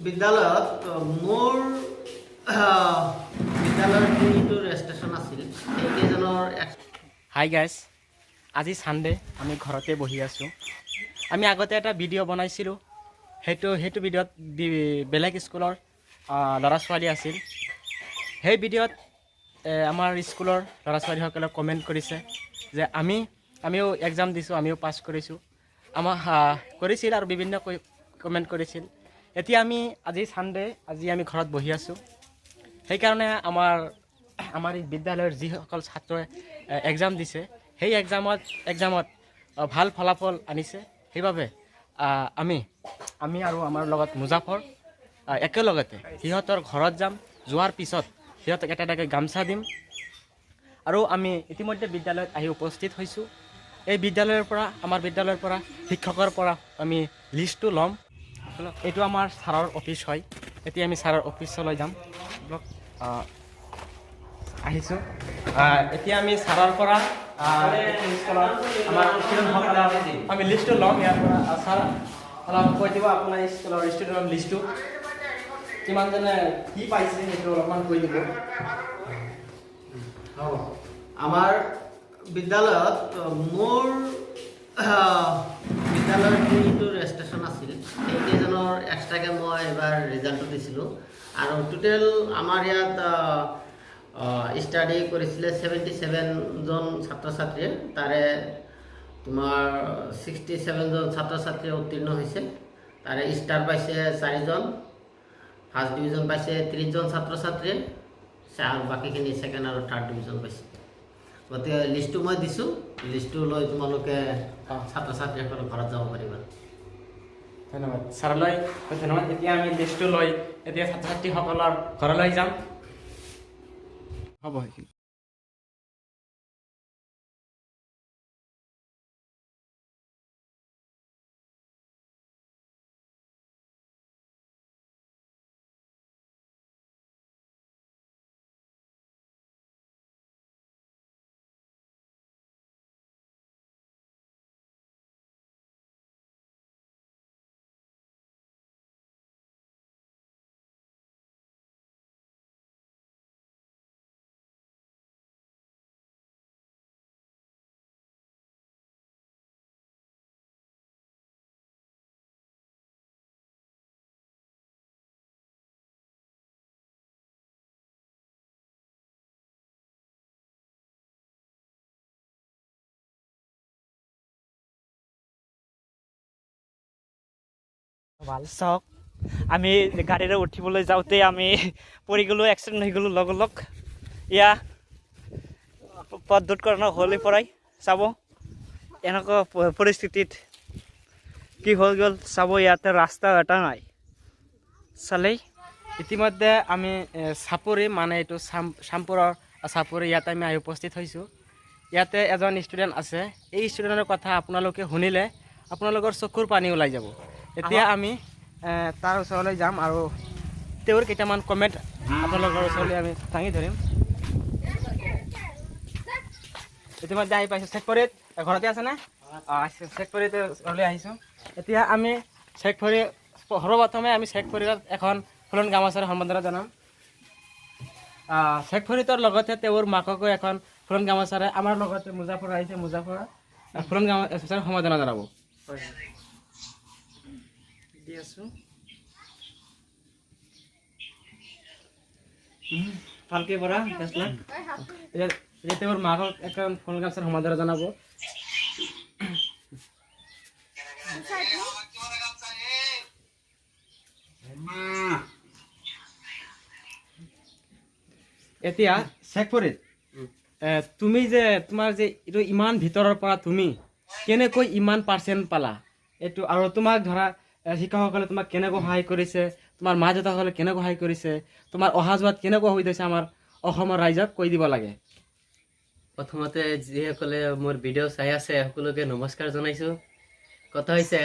বিদ্যালয়ত মোৰ বিদ্যালয়ৰ তিনিটো ৰেজিষ্ট্ৰেশ্যন আছিল সেইকেইজনৰ। হাই গাইজ, আজি ছানডে আমি ঘৰতে বহি আছোঁ। আমি আগতে এটা ভিডিঅ' বনাইছিলোঁ, সেইটো ভিডিঅ'ত বেলেগ স্কুলৰ ল'ৰা ছোৱালী আছিল। সেই ভিডিঅ'ত আমাৰ স্কুলৰ ল'ৰা ছোৱালীসকলে কমেণ্ট কৰিছে যে আমিও এক্সাম দিছোঁ, আমিও পাছ কৰিছোঁ, আমাক কৰিছিল আৰু বিভিন্ন কমেণ্ট কৰিছিল। এতিয়া আজি ছানডে, আজি আমি ঘৰত বহি আছোঁ। সেইকাৰণে আমাৰ এই বিদ্যালয়ৰ যিসকল ছাত্ৰই এক্সাম দিছে সেই এক্সামত ভাল ফলাফল আনিছে। সেইবাবে আমি আৰু আমাৰ লগত মুজাফৰ একেলগতে সিহঁতৰ ঘৰত যাম। যোৱাৰ পিছত সিহঁতক এটাকৈ গামছা দিম। আৰু আমি ইতিমধ্যে বিদ্যালয়ত আহি উপস্থিত হৈছোঁ। এই আমাৰ বিদ্যালয়ৰ পৰা শিক্ষকৰ পৰা আমি লিষ্টটো ল'ম। এইটো আমাৰ ছাৰৰ অফিচ হয়। এতিয়া আমি ছাৰৰ অফিচলৈ যাম। আহিছোঁ। এতিয়া আমি ছাৰৰ পৰা আমাৰ ষ্টুডেণ্টসকলে আমি লিষ্টটো ল'ম। ইয়াৰ পৰা ছাৰ অলপ কৈ দিব আপোনাৰ স্কুলৰ ষ্টুডেণ্টৰ লিষ্টটো কিমানজনে কি পাইছে সেইটো অলপমান কৈ দিব। আমাৰ বিদ্যালয়ত মোৰ বিদ্যালয়ৰ তিনিটো ৰেজিষ্ট্ৰেশ্যন আছিল সেইকেইজনৰ এক্সট্ৰাকৈ মই এইবাৰ ৰিজাল্টটো দিছিলোঁ। আৰু টোটেল আমাৰ ইয়াত ষ্টাডি কৰিছিলে 77জন ছাত্ৰ ছাত্ৰীয়ে। তাৰে তোমাৰ 67জন ছাত্ৰ ছাত্ৰীয়ে উত্তীৰ্ণ হৈছে। তাৰে ষ্টাৰ পাইছে 4জন, ফাৰ্ষ্ট ডিভিজন পাইছে 30জন ছাত্ৰ ছাত্ৰীয়ে, আৰু বাকীখিনি ছেকেণ্ড আৰু থাৰ্ড ডিভিজন পাইছে। গতিকে লিষ্টটো মই দিছোঁ, লিষ্টটো লৈ তোমালোকে ছাত্ৰ ছাত্ৰীসকলৰ ঘৰত যাব পাৰিবা। ধন্যবাদ ছাৰলৈ, ধন্যবাদ। এতিয়া আমি লিষ্টটো লৈ এতিয়া ছাত্ৰ ছাত্ৰীসকলৰ ঘৰলৈ যাম। হ'ব সেইখিনি। ভাল চাওক, আমি গাড়ীৰে উঠিবলৈ যাওঁতে আমি পৰি গ'লোঁ, এক্সিডেণ্ট হৈ গ'লোঁ লগ এয়া পথ দুৰ্ঘটনা হ'লে পৰাই চাব এনেকুৱা পৰিস্থিতিত কি হৈ গ'ল চাব। ইয়াতে ৰাস্তা এটা নাই চালেই। ইতিমধ্যে আমি চাপৰি মানে এইটো চামপুৰৰ চাপৰি ইয়াতে আমি আহি উপস্থিত হৈছোঁ। ইয়াতে এজন ষ্টুডেণ্ট আছে। এই ষ্টুডেণ্টৰ কথা আপোনালোকে শুনিলে আপোনালোকৰ চকুৰ পানী ওলাই যাব। এতিয়া আমি তাৰ ওচৰলৈ যাম আৰু তেওঁৰ কেইটামান কমেণ্ট আপোনালোকৰ ওচৰলৈ আমি দাঙি ধৰিম। ইতিমধ্যে আহি পাইছোঁ চেকপৰিত। ঘৰতে আছেনে? চেকপৰিতে ওচৰলৈ আহিছোঁ। এতিয়া আমি সৰ্বপ্ৰথমে আমি চেকপৰিত এখন ফুলন গামোচাৰে সম্বৰ্ধনা জনাম। চেকপৰিতৰ লগতে তেওঁৰ মাককো এখন ফুলন গামোচাৰে, আমাৰ লগতে মুজাফৰ আহিছে, মুজাফৰ ফুলন গামোচাৰে সম্বৰ্ধনা জনাব। দি আছোঁ ভালকে পৰা এতিয়া তেওঁৰ মাকক এখন ফুলন গামোচাৰে সম্বৰ্ধনা জনাব। এতিয়া চেকপৰিত তুমি যে তোমাৰ যে এইটো ইমান ভিতৰৰ পৰা তুমি কেনেকৈ ইমান পাৰ্চেণ্ট পালা এইটো, আৰু তোমাক ধৰা শিক্ষকসকলে তোমাক কেনেকৈ সহায় কৰিছে, তোমাৰ মা দেউতাসকলে কেনেকৈ সহায় কৰিছে, তোমাৰ অহা যোৱাত কেনেকুৱা সুবিধা হৈছে, আমাৰ অসমৰ ৰাইজক কৈ দিব লাগে। প্ৰথমতে যিসকলে মোৰ ভিডিঅ' চাই আছে সকলোকে নমস্কাৰ জনাইছোঁ। কথা হৈছে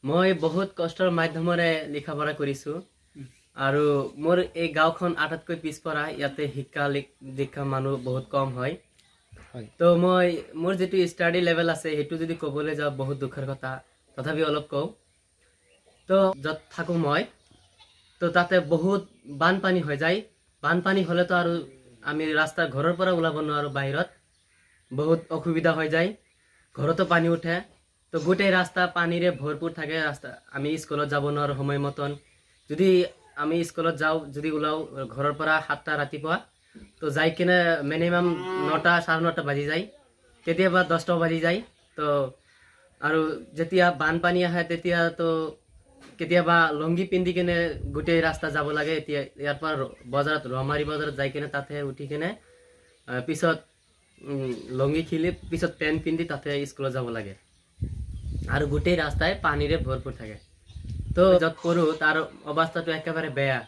মই বহুত কষ্টৰ মাধ্যমেৰে লিখা পঢ়া কৰিছোঁ আৰু মোৰ এই গাঁওখন আটাইতকৈ পিছপৰা। ইয়াতে শিক্ষা দীক্ষা মানুহ বহুত কম হয়। তো মোৰ যিটো ষ্টাডি লেভেল আছে সেইটো যদি ক'বলৈ যাওঁ বহুত দুখৰ কথা, তথাপি অলপ কওঁ। তো য'ত থাকোঁ মই তো তাতে বহুত বানপানী হৈ যায় বানপানী হ'লেতো আৰু আমি ৰাস্তা ঘৰৰ পৰা ওলাব নোৱাৰোঁ বাহিৰত বহুত অসুবিধা হৈ যায় ঘৰতো পানী উঠে তো গোটেই ৰাস্তা পানীৰে ভৰপূৰ থাকে ৰাস্তা আমি স্কুলত যাব নোৱাৰোঁ সময় মতন যদি আমি স্কুলত যাওঁ যদি ওলাওঁ ঘৰৰ পৰা 7টা ৰাতিপুৱা তো যাই কিনে মিনিমাম 9টা 9:30 বাজি যায় কেতিয়াবা 10টা বাজি যায় তো আৰু যেতিয়া বানপানী আহে তেতিয়া তো কেতিয়াবা লংগি পিন্ধি কিনে গোটেই ৰাস্তা যাব লাগে এতিয়া ইয়াৰ পৰা বজাৰত ৰমাৰী বজাৰত যাই কিনে তাতে উঠি কিনে পিছত লংগি খিলি পিছত পেণ্ট পিন্ধি তাতে স্কুলত যাব লাগে আৰু গোটেই ৰাস্তায় পানীৰে ভৰপূৰ থাকে তো য'ত পঢ়োঁ তাৰ অৱস্থাটো একেবাৰে বেয়া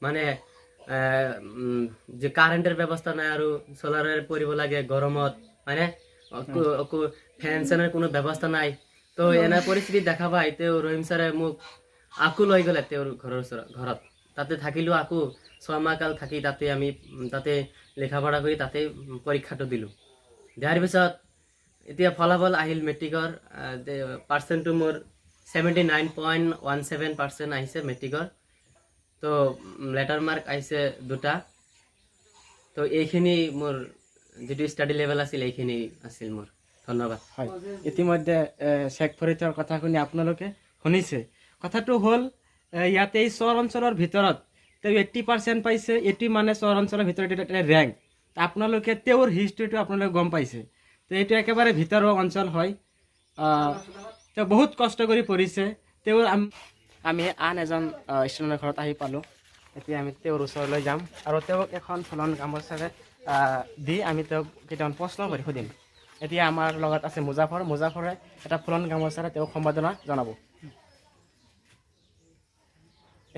মানে যে কাৰেণ্টৰ ব্যৱস্থা নাই আৰু চলাৰৰ পঢ়িব লাগে গৰমত মানে ফেন চেনৰ কোনো ব্যৱস্থা নাই তো এনে পৰিস্থিতি দেখা পাই তেওঁ ৰহিম ছাৰে মোক আকৌ লৈ গ'লে তেওঁৰ ঘৰত তাতে থাকিলোঁ আকৌ 6 মাহ কাল থাকি তাতে আমি তাতে লেখা পঢ়া কৰি তাতে পৰীক্ষাটো দিলোঁ দিয়াৰ পিছত এতিয়া ফলাফল আহিল মেট্ৰিকৰ পাৰ্চেণ্টটো মোৰ 79.17% আহিছে মেট্ৰিকৰ তো লেটাৰ মাৰ্ক আহিছে 2টা তো এইখিনি মোৰ যিটো ষ্টাডি লেভেল আছিল এইখিনি আছিল মোৰ ধন্যবাদ হয় ইতিমধ্যে শেখ ফৰিদৰ কথা শুনি আপোনালোকে শুনিছে কথাটো হ'ল ইয়াতে এই চহৰ অঞ্চলৰ ভিতৰত তেওঁ 80% পাইছে 80 মানে চহৰ অঞ্চলৰ ভিতৰত এটা ৰেংক আপোনালোকে তেওঁৰ হিষ্ট্ৰীটো আপোনালোকে গম পাইছে তো এইটো একেবাৰে ভিতৰুৱা অঞ্চল হয় তেওঁ বহুত কষ্ট কৰি পঢ়িছে তেওঁৰ আমি আন এজন ষ্টুডেণ্টৰ ঘৰত আহি পালোঁ এতিয়া আমি তেওঁৰ ওচৰলৈ যাম আৰু তেওঁক এখন ফুলন গামোচাৰে দি আমি তেওঁক কেইটামান প্ৰশ্ন কৰি সুধিম এতিয়া আমাৰ লগত আছে মুজাফৰে এটা ফুলন গামোচাৰে তেওঁক সম্বৰ্ধনা জনাব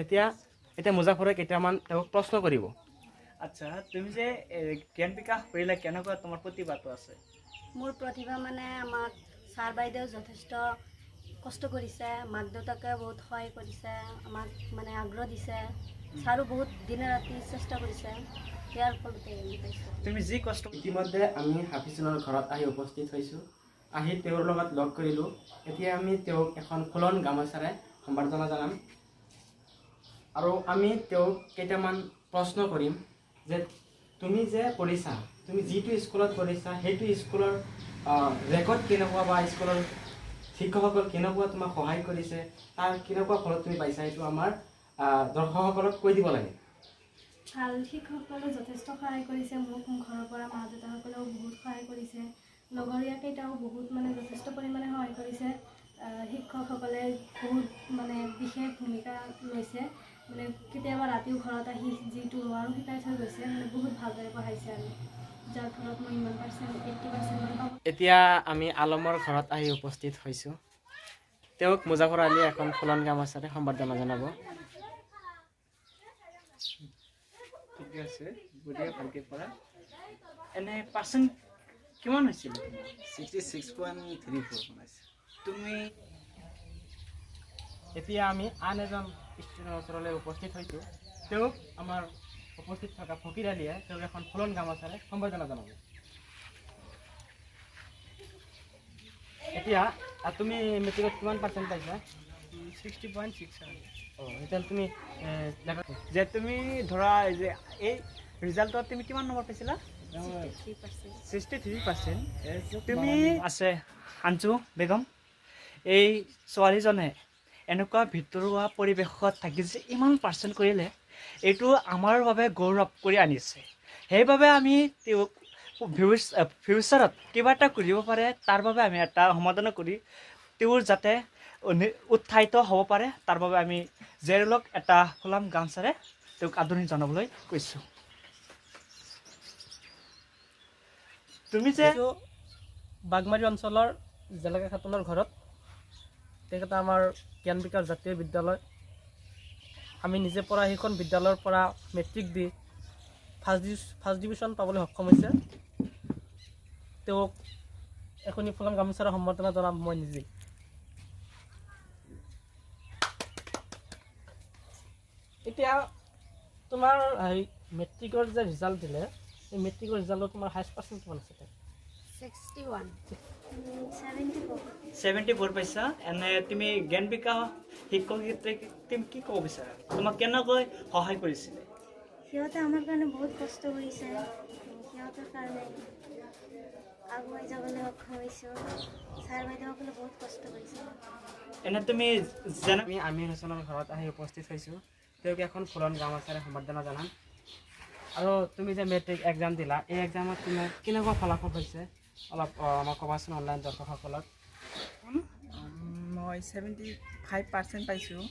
এতিয়া মুজাফৰে কেইটামান তেওঁক প্ৰশ্ন কৰিব আচ্ছা তুমি যে জ্ঞান বিকাশ কৰিলে কেনেকুৱা তোমাৰ প্ৰতিভাটো আছে মোৰ প্ৰতিভা মানে আমাক ছাৰ বাইদেউ যথেষ্ট কষ্ট কৰিছে মাক দেউতাকে বহুত সহায় কৰিছে আমাক মানে আগ্ৰহ দিছে ছাৰো বহুত দিনে ৰাতি চেষ্টা কৰিছে ইয়াৰ ফলতে পাইছোঁ তুমি যি কষ্ট ইতিমধ্যে আমি হাফিজনৰ ঘৰত আহি উপস্থিত হৈছোঁ আহি তেওঁৰ লগত লগ কৰিলোঁ এতিয়া আমি তেওঁক এখন ফুলন গামোচাৰে সম্বৰ্ধনা জনাম আৰু আমি তেওঁক কেইটামান প্ৰশ্ন কৰিম যে তুমি যে পঢ়িছা তুমি যিটো স্কুলত পঢ়িছা সেইটো স্কুলৰ ৰেকৰ্ড কেনেকুৱা বা স্কুলৰ শিক্ষকসকল কেনেকুৱা তোমাক সহায় কৰিছে তাৰ কেনেকুৱা ফলত তুমি পাইছা সেইটো আমাৰ দৰ্শকসকলক কৈ দিব লাগে ভাল শিক্ষকসকলে যথেষ্ট সহায় কৰিছে মোক ঘৰৰ পৰা মা দেউতাসকলেও বহুত সহায় কৰিছে লগৰীয়া কেইটাও বহুত মানে যথেষ্ট পৰিমাণে সহায় কৰিছে শিক্ষকসকলে বহুত মানে বিশেষ ভূমিকা লৈছে মানে কেতিয়াবা ৰাতিও ঘৰত আহি যিটো নোৱাৰো শিকাই থৈ গৈছে মানে বহুত ভালদৰে পঢ়াইছে আৰু যাৰ ফলত মই ইমান পাৰ্চেণ্ট 80% পাব এতিয়া আমি আলমৰ ঘৰত আহি উপস্থিত হৈছোঁ তেওঁক মুজাফৰ আলীয়ে এখন ফুলন গামোচাৰে সম্বৰ্ধনা জনাব ঠিকে আছে বুঢ়িয়া ভালকৈ পঢ়া এনে পাৰ্চেণ্ট কিমান হৈছিল 66.34 তুমি এতিয়া আমি আন এজন ষ্টুডেণ্টৰ ওচৰলৈ উপস্থিত হৈছোঁ তেওঁক আমাৰ উপস্থিত থকা ফকীৰ আলীয়ে তেওঁক এখন ফুলন গামোচাৰে সম্বৰ্ধনা জনাব এতিয়া তুমি মেট্ৰিকত কিমান পাৰ্চেণ্ট পাইছা 60.67 এতিয়া তুমি যে তুমি ধৰা যে এই ৰিজাল্টত তুমি কিমান নম্বৰ পাইছিলা 63% তুমি আছে আঞ্জু বেগম এই ছোৱালীজনে এনেকুৱা ভিতৰুৱা পৰিৱেশত থাকি যে ইমান পাৰ্চেণ্ট কৰিলে এইটো আমাৰ বাবে গৌৰৱ কৰি আনিছে সেইবাবে আমি তেওঁক ফিউচাৰত কিবা এটা কৰিব পাৰে তাৰ বাবে আমি এটা সমাধান কৰি তেওঁৰ যাতে উৎসাহিত হ'ব পাৰে তাৰ বাবে আমি জেৰলক এটা ফুলাম গামোচাৰে তেওঁক আদৰণি জনাবলৈ কৈছোঁ তুমি যে বাগমাৰী অঞ্চলৰ জেলেকা খাতুনৰ ঘৰত তেখেতে আমাৰ জ্ঞান বিকাশ জাতীয় বিদ্যালয় আমি নিজে পঢ়া সেইখন বিদ্যালয়ৰ পৰা মেট্ৰিক দি ফাৰ্ষ্ট ডিভিজন পাবলৈ সক্ষম হৈছে তেওঁক এখনি ফুলাম গামোচাৰে সম্বৰ্ধনা জনাম মই নিজেই এতিয়া তোমাৰ মেট্ৰিকৰ যে ৰিজাল্ট দিলে এই মেট্ৰিকৰ ৰিজাল্টত তোমাৰ হাইষ্ট পাৰ্চেণ্ট কিমান আছে 61 74 পাইছা এনে তুমি জ্ঞান বিকাশ শিক্ষক শিক্ষয়িত্ৰীক তুমি কি ক'ব বিচাৰা তোমাক কেনেকৈ সহায় কৰিছিলে সিহঁতে আমাৰ কাৰণে বহুত কষ্ট কৰিছে সিহঁতৰ কাৰণে আগুৱাই যাবলৈ সক্ষম হৈছোঁ ছাৰ বাইদেউসকলে বহুত কষ্ট কৰিছে এনে তুমি যেনে আমি আমিৰ হুছেইনৰ ঘৰত আহি উপস্থিত হৈছোঁ তেওঁক এখন ফুলন গামোচাৰে সম্বৰ্ধনা জনাম আৰু তুমি যে মেট্ৰিক এক্সাম দিলা এই এক্সামত তোমাৰ কেনেকুৱা ফলাফল হৈছে অলপ আমাক ক'বাচোন অনলাইন দৰ্শকসকলক মই 75% পাইছোঁ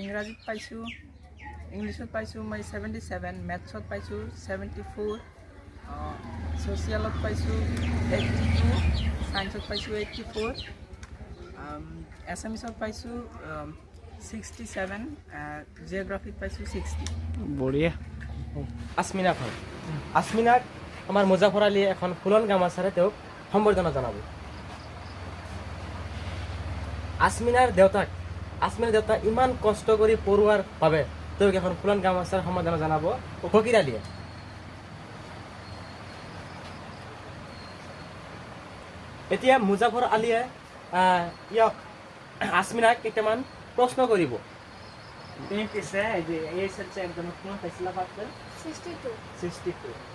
ইংৰাজীত পাইছোঁ ইংলিছত পাইছোঁ মই 77 মেথছত পাইছোঁ 74 ছ'চিয়েলত পাইছোঁ 82 ছায়েন্সত পাইছোঁ 84 এছামিছত পাইছোঁ 67 জিঅ'গ্ৰাফিত পাইছোঁ 60 বঢ়িয়া আছমিনাক আমাৰ মুজাফৰ আলীয়ে এখন ফুলন গামোচাৰে তেওঁক সম্বৰ্ধনা জনাব আছমিনাৰ দেউতা ইমান কষ্ট কৰি পঢ়োৱাৰ বাবে তেওঁক এখন ফুলন গামোচাৰ সম্বৰ্ধনা জনাব ফকীৰ আলীয়ে এতিয়া মুজাফৰ আলীয়ে ইয়াক আছমিনাক কেইটামান প্ৰশ্ন কৰিব তুমি পিছে HSLC এক্সামত কিমান পাইছিলা পাৰ্চেণ্ট 62 62